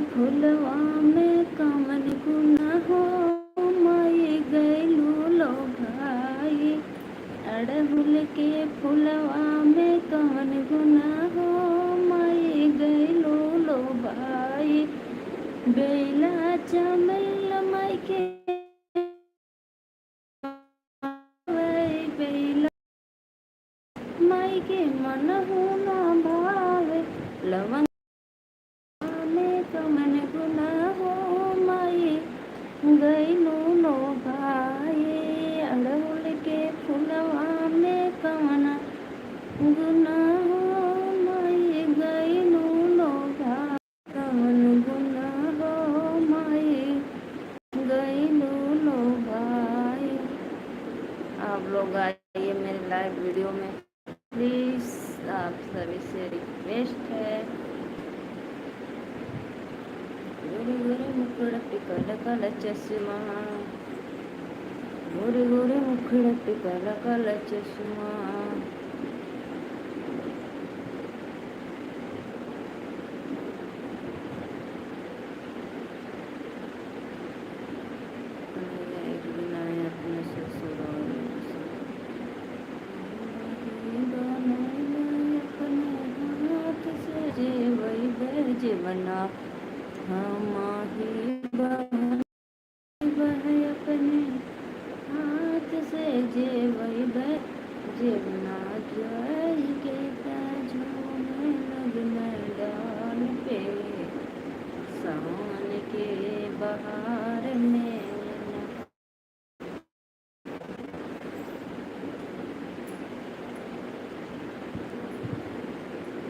फुलवा में कमन गुना हो माई गैलू लो भाई। अड़हुल के फुलवा में कमन गुना हो माई गैलू लो भाई। बेला चमेल माई के बेला माई के मन हो ना भावे। लवंग में कमन गुना हो माई गैलू लो भाई। अड़हुल के फुलवा में कमन गुना हो माई गैलू लो भाई। कमन गुना हो माई गैलू लो भाई। आप लोग आइए मेरे लाइव वीडियो में प्लीज़, आप सभी से रिक्वेस्ट है। गोरे गोरे मुखड़ पे काला काला चश्मा, गोरे गोरे मुखड़ पे काला काला चश्मा। एक दिन आए अपने ससुराल बना हम अपने हाथ से जेवई जेवना जोई के झूमे लग मैदान पे सावन के बहार में।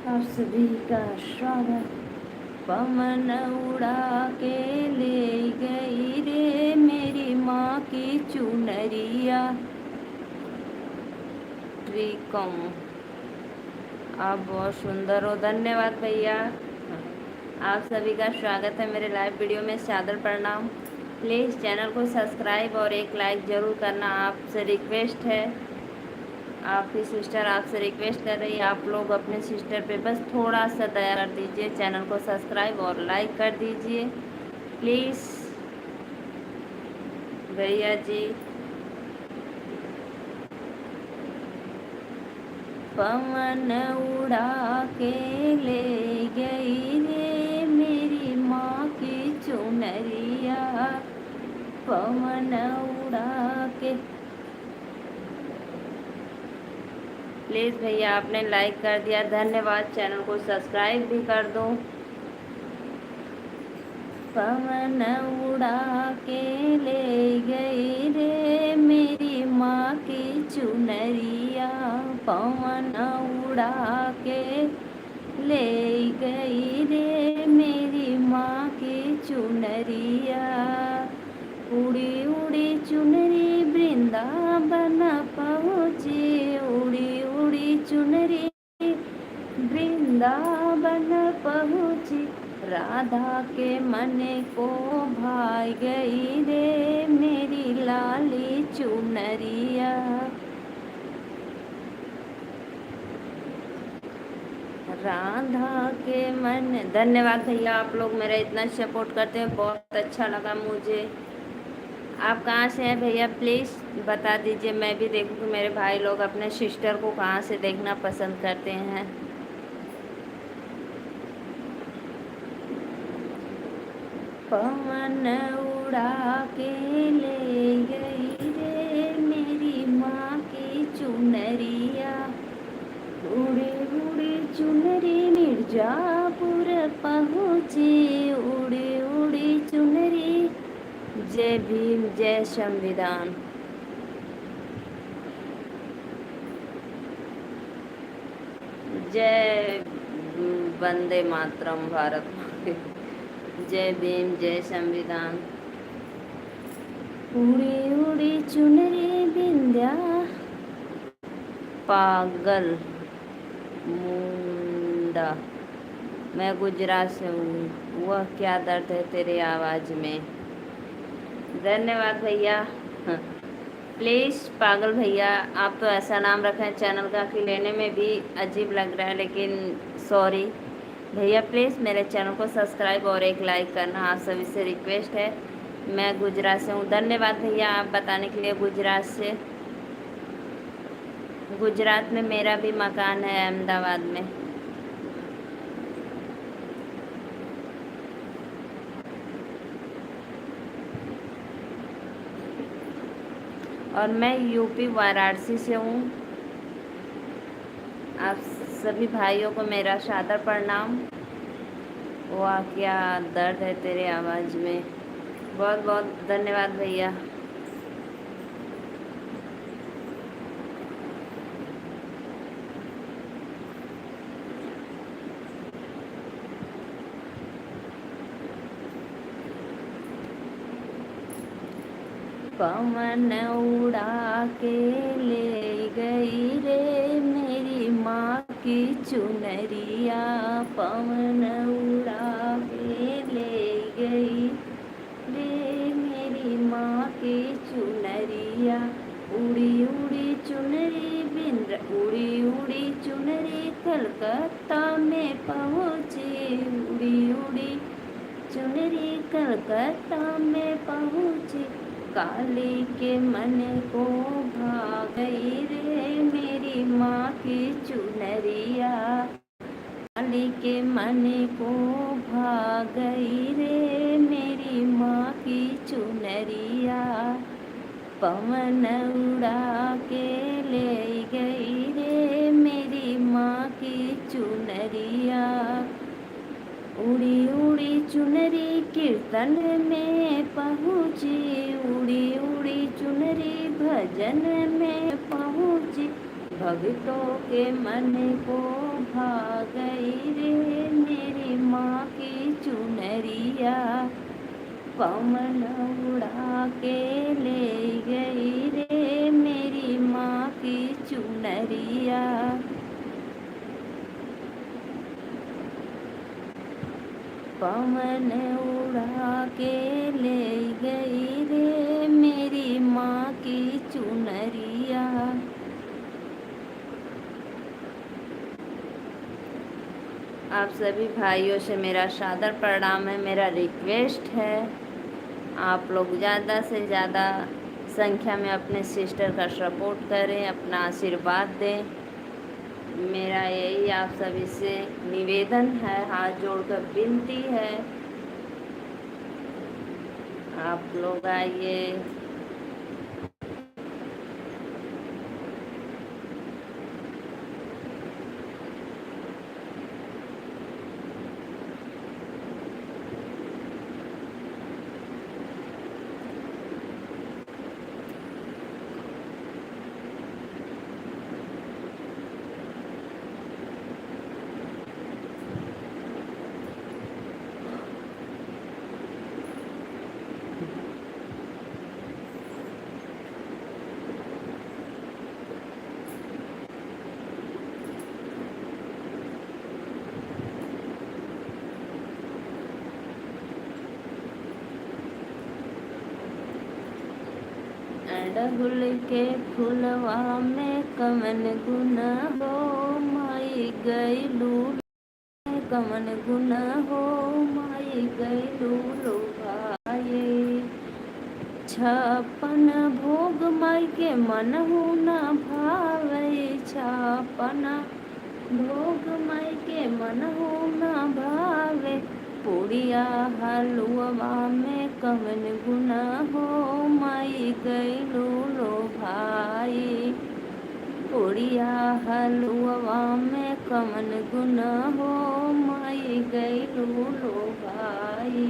आप सभी का स्वागत। पवन उड़ा के ले गई रे मेरी माँ की चुनरिया। ट्रिकम, आप बहुत सुंदर हो, धन्यवाद भैया। आप सभी का स्वागत है मेरे लाइव वीडियो में। सादर प्रणाम। प्लीज़ चैनल को सब्सक्राइब और एक लाइक ज़रूर करना, आपसे रिक्वेस्ट है। आपकी सिस्टर आपसे रिक्वेस्ट कर रही है, आप लोग अपने सिस्टर पे बस थोड़ा सा दया कर दीजिए, चैनल को सब्सक्राइब और लाइक कर दीजिए प्लीज़ भैया जी। पवन उड़ा के ले गई रे मेरी माँ की चुनरिया। पवन उड़ा के, प्लीज़ भैया आपने लाइक कर दिया, धन्यवाद। चैनल को सब्सक्राइब भी कर दो। पवन उड़ा के ले गई रे मेरी माँ की चुनरिया। पवन उड़ा के ले गई रे मेरी माँ की चुनरिया। उड़ी उड़ी चुनरी वृंदावन पहुँची, उड़ी उड़ी चुनरी वृंदावन पहुँची। राधा के मन को भाई गई रे मेरी लाली चुनरिया। राधा के मन, धन्यवाद भैया, आप लोग मेरा इतना सपोर्ट करते हैं, बहुत अच्छा लगा मुझे। आप कहाँ से हैं भैया, प्लीज़ बता दीजिए, मैं भी देखूँ कि मेरे भाई लोग अपने सिस्टर को कहाँ से देखना पसंद करते हैं। पवन उड़ा के ले गई रे मेरी माँ की चुनरिया। उड़ी उड़ी चुनरी मिर्जापुर पहुँची, उड़ी उड़ी चुनरी। जय भीम, जय संविधान। जय वंदे मातरम भारत माता। जय भीम, जय संविधान। उड़ी उड़ी चुनरी बिंद्या, पागल मुंडा, मैं गुजरात से हूँ, वह क्या दर्द है तेरे आवाज़ में। धन्यवाद भैया। प्लीज़ पागल भैया, आप तो ऐसा नाम रखें चैनल का कि लेने में भी अजीब लग रहा है, लेकिन सॉरी, भैया प्लीज़ मेरे चैनल को सब्सक्राइब और एक लाइक करना, आप सभी से रिक्वेस्ट है। मैं गुजरात से हूँ। धन्यवाद भैया आप बताने के लिए। गुजरात से, गुजरात में मेरा भी मकान है अहमदाबाद में। और मैं यूपी वाराणसी से हूँ। आप सभी भाइयों को मेरा सादर प्रणाम। वाह क्या दर्द है तेरे आवाज़ में। बहुत बहुत धन्यवाद भैया। पवन उड़ा के ले गई रे मेरी माँ की चुनरिया, पवन उड़ा के ले गई रे मेरी माँ की चुनरिया। उड़ी उड़ी चुनरी बिंद्र, उड़ी उड़ी चुनरी कलकत्ता में पहुँची, उड़ी उड़ी चुनरी कलकत्ता में पहुँची। काली के मन को भा गई रे मेरी माँ की चुनरिया, काली के मन को भा गई रे मेरी माँ की चुनरिया। पवन उड़ा के ले गई रे मेरी माँ की चुनरिया। उड़ी उड़ी चुनरी कीर्तन में पहुँची, उड़ी उड़ी चुनरी भजन में पहुँची। भक्तों के मन को भा गई रे मेरी माँ की चुनरिया। पवन उड़ा के ले गई रे मेरी माँ की चुनरिया। पवन उड़ा के ले गई रे मेरी माँ की चुनरिया। आप सभी भाइयों से मेरा सादर प्रणाम है। मेरा रिक्वेस्ट है आप लोग ज़्यादा से ज़्यादा संख्या में अपने सिस्टर का सपोर्ट करें, अपना आशीर्वाद दें। मेरा यही आप सभी से निवेदन है, हाथ जोड़कर विनती है। आप लोग आइए। अड़हुल के फुलवा में कमन गुना हो माई गईलू, कमन गुना हो माई गईलू लो भाई। छपन भोग माई के मन न भावे, छपन भोग माई के मन न भावे। पूड़िया हलुआ में कमन गुना हो माई गईलू लो भाई। पूड़िया हलुआ में कमन गुना हो माई गईलू लो भाई।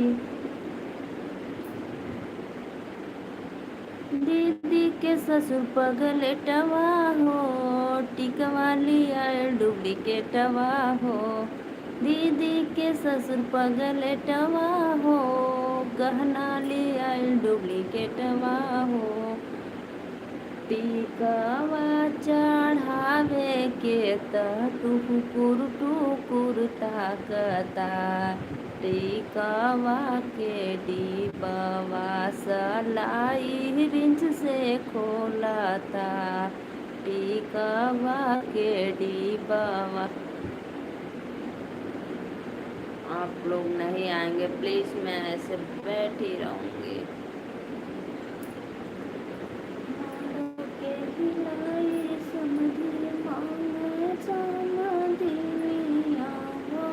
दीदी के ससुर पगलेटवा हो, टिकवा लिया डुप्लीकेटवा हो। दीदी के ससुर पगलेटवा हो, गहना लिया डुप्लीकेटवा हो। टिकवा चढ़ावे के टुकुर टुकुर ताकता, टिकवा के डिबवा सलाई रिंच से खोलता। टिकवा के डिबवा आप लोग नहीं आएंगे प्लीज़, मैं ऐसे बैठी रहूँगी। के हिलाई समधी मांगे समाधिया हो।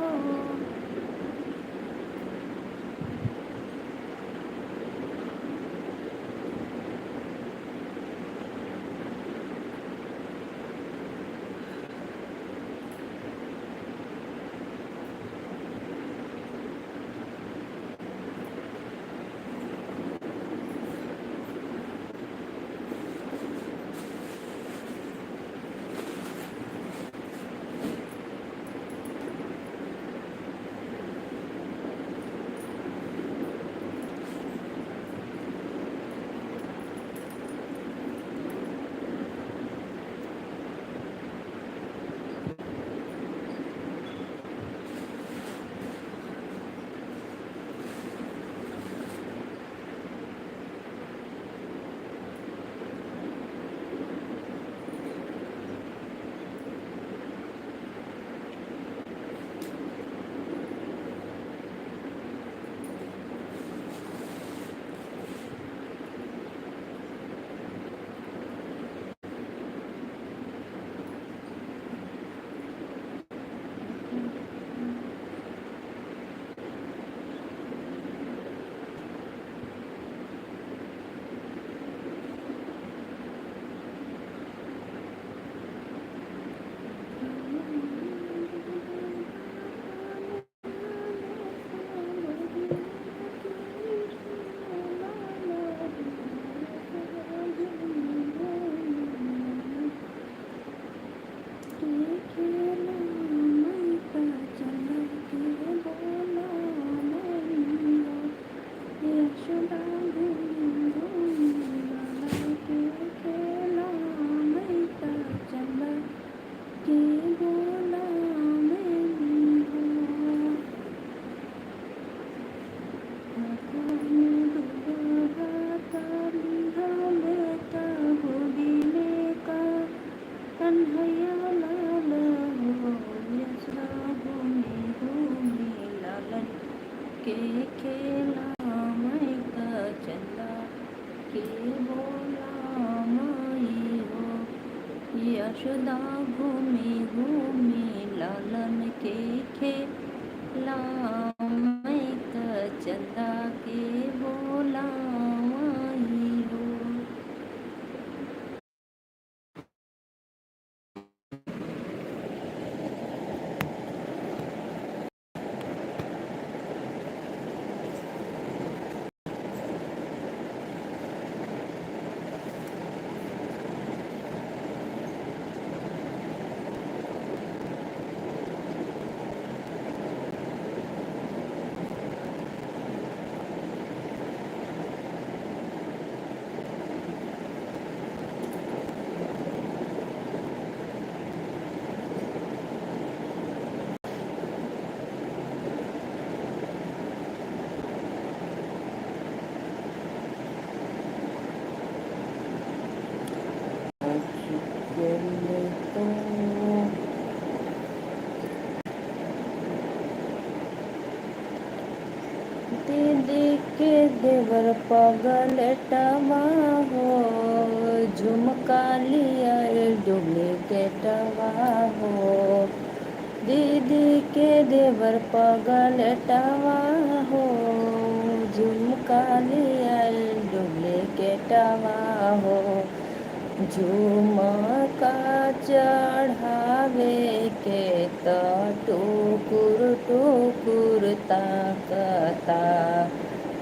के खेला मैं का चला के बोला माई हो। यशोदा घूमी घूमी लालन के खेला मैं का चला के बोला माई हो। दीदी के देवर पगल टवा हो, झुमका लिया डुप्लीकेटवा हो। दीदी के देवर पगल टवा हो, झुमका लिया डुप्लीकेटवा हो। झुमका चढ़ावे के त टुकुर टुकुर ताकता।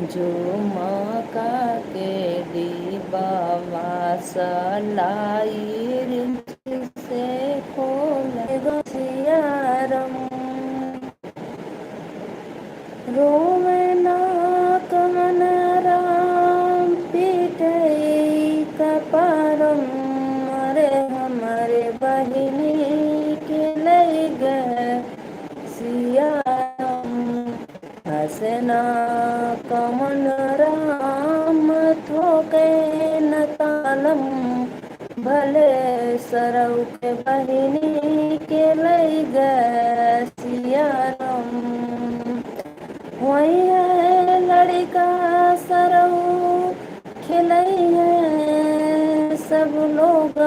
झुमका के डिबावा सलाई रिंच से खोले गसियारम। रोवे ना कमन राम पीटई कपारम। अरे हमारे बहिनी के लई गए सियारम। हसना कमन राम थोके न तालम। भले सरऊ के बहिनी के लई गए सियारम। वही है लड़का सरहु खिलई है सब लोग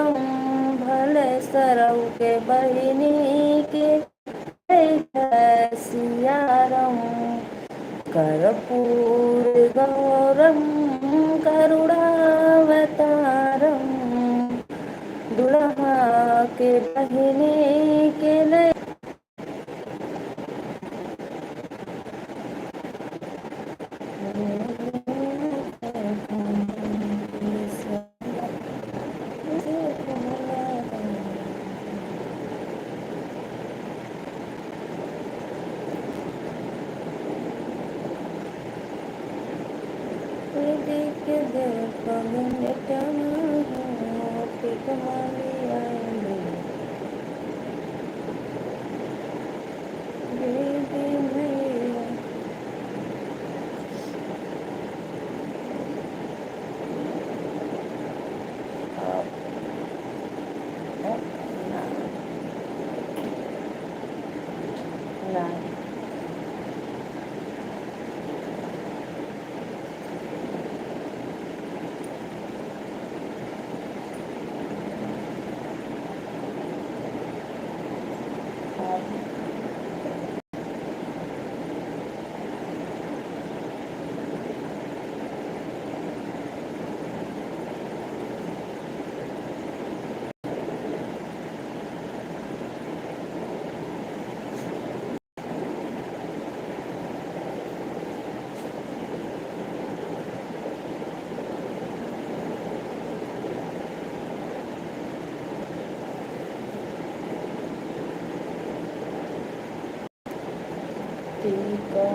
भले सरहु के बहिनी के सियारम कर्पूर गौरम करुणावतारम दुल्हा के बहिनी के लिए देख दे पगने टना पिक मारी आएंगे बेबी मेरा ना टीका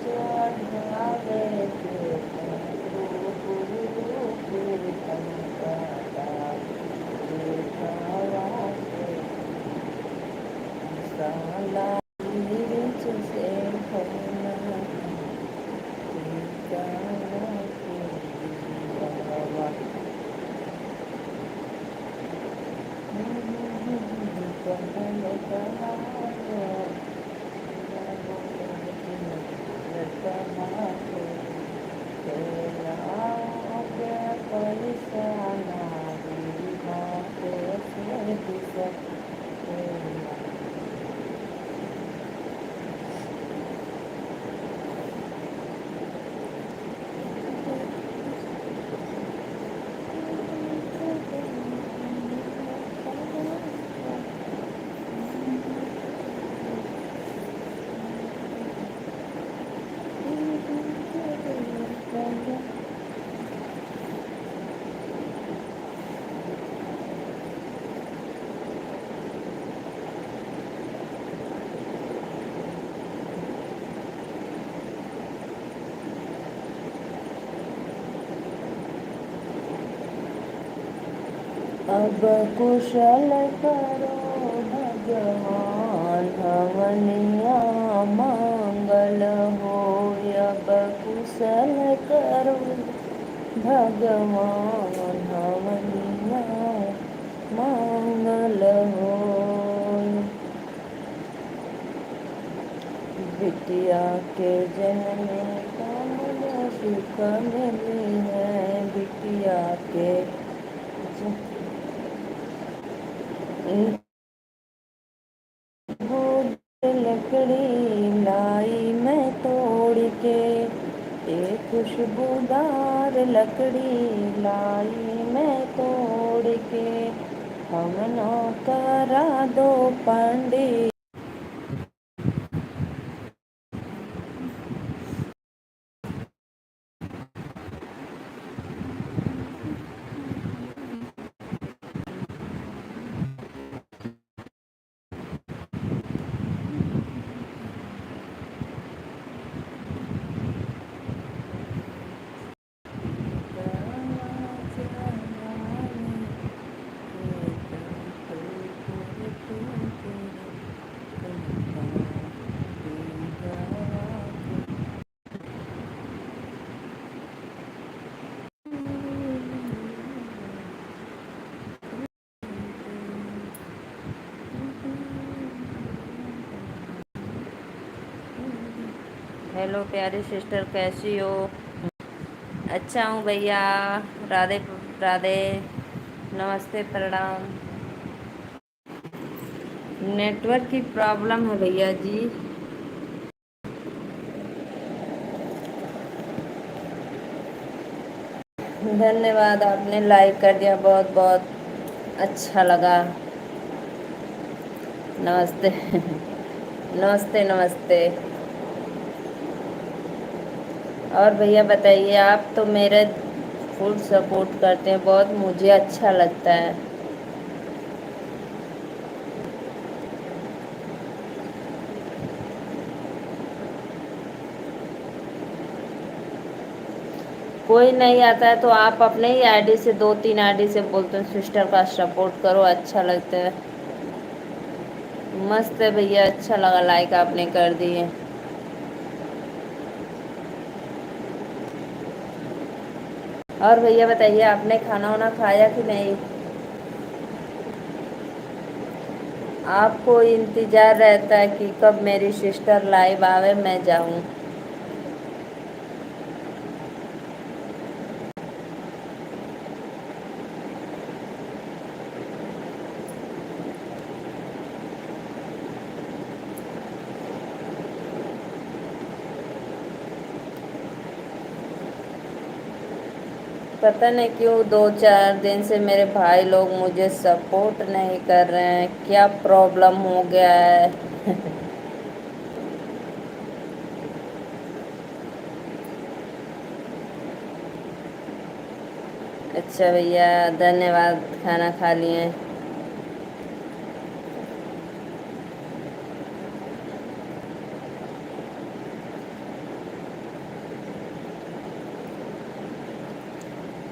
चढ़ावे के साला से होना टीका अब कुशल करो भगवान हवनिया मंगल हो अब कुशल करो भगवान हवनिया मंगल हो बिटिया के जन्म कमल सुख मिली है बिटिया के लकड़ी लाई मैं तोड़ के एक खुशबूदार लकड़ी लाई मैं तोड़ के हम नौ करा दो पंडित हेलो प्यारी सिस्टर, कैसी हो? अच्छा हूँ भैया। राधे राधे। नमस्ते, प्रणाम। नेटवर्क की प्रॉब्लम है भैया जी। धन्यवाद, आपने लाइक कर दिया, बहुत बहुत अच्छा लगा। नमस्ते। नमस्ते नमस्ते। और भैया बताइए, आप तो मेरा फुल सपोर्ट करते हैं, बहुत मुझे अच्छा लगता है। कोई नहीं आता है तो आप अपने ही आईडी से, 2-3 आईडी से बोलते हैं सिस्टर का सपोर्ट करो, अच्छा लगता है। मस्त है भैया, अच्छा लगा, लाइक आपने कर दिए। और भैया बताइए, आपने खाना वाना खाया कि नहीं? आपको इंतज़ार रहता है कि कब मेरी सिस्टर लाइव आवे, मैं जाऊं। पता नहीं क्यों 2-4 दिन से मेरे भाई लोग मुझे सपोर्ट नहीं कर रहे हैं, क्या प्रॉब्लम हो गया है? अच्छा भैया, धन्यवाद, खाना खा लिए।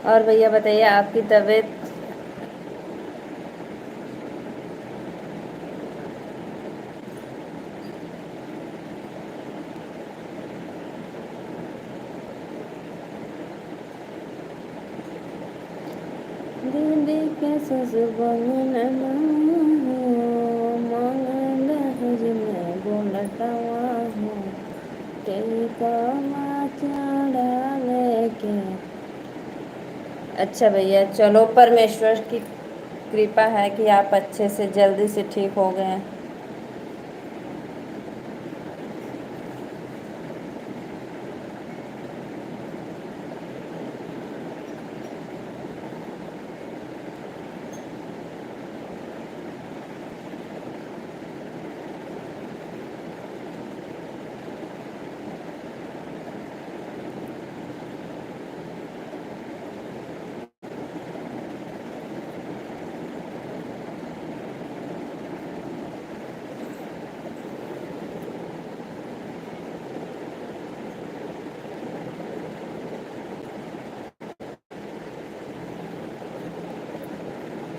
और भैया बताइए, आपकी तबीयत? दीदी कैसे सुबह मंगल हज में बोलटवा हूँ, टीका चढ़ा लेके। अच्छा भैया, चलो, परमेश्वर की कृपा है कि आप अच्छे से जल्दी से ठीक हो गए हैं।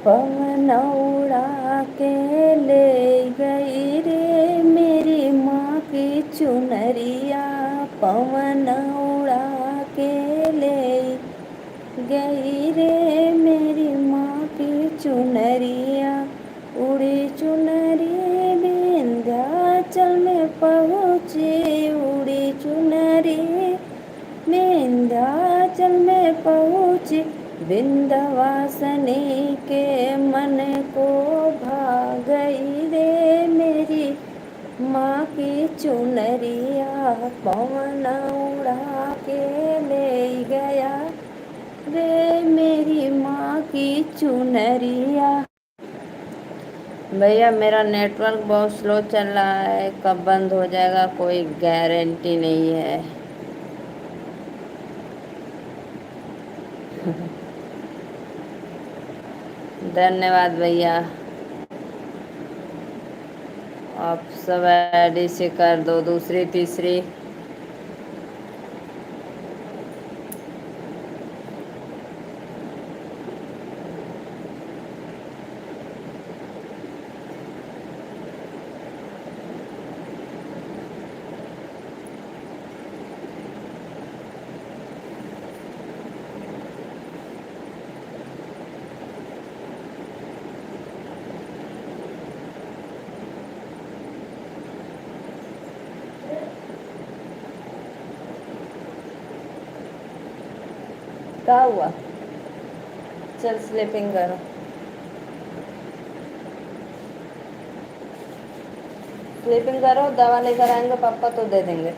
पवन उड़ा के ले गई रे मेरी माँ की चुनरिया, पवन उड़ा के ले गई रे मेरी माँ की चुनरिया। उड़ी चुनरी विंध्याचल में पहुँची, उड़ी चुनरी विंध्याचल में पहुँची, विंध्यवासिनी के मन को भा गई रे मेरी माँ की चुनरिया, पवन उड़ा के ले गया रे मेरी माँ की चुनरिया। भैया मेरा नेटवर्क बहुत स्लो चल रहा है, कब बंद हो जाएगा कोई गारंटी नहीं है। धन्यवाद भैया, आप सब आईडी से कर दो, दूसरी तीसरी। क्या हुआ? चल स्लीपिंग करो। स्लीपिंग करो, दवा लेकर आएंगे पापा तो दे देंगे।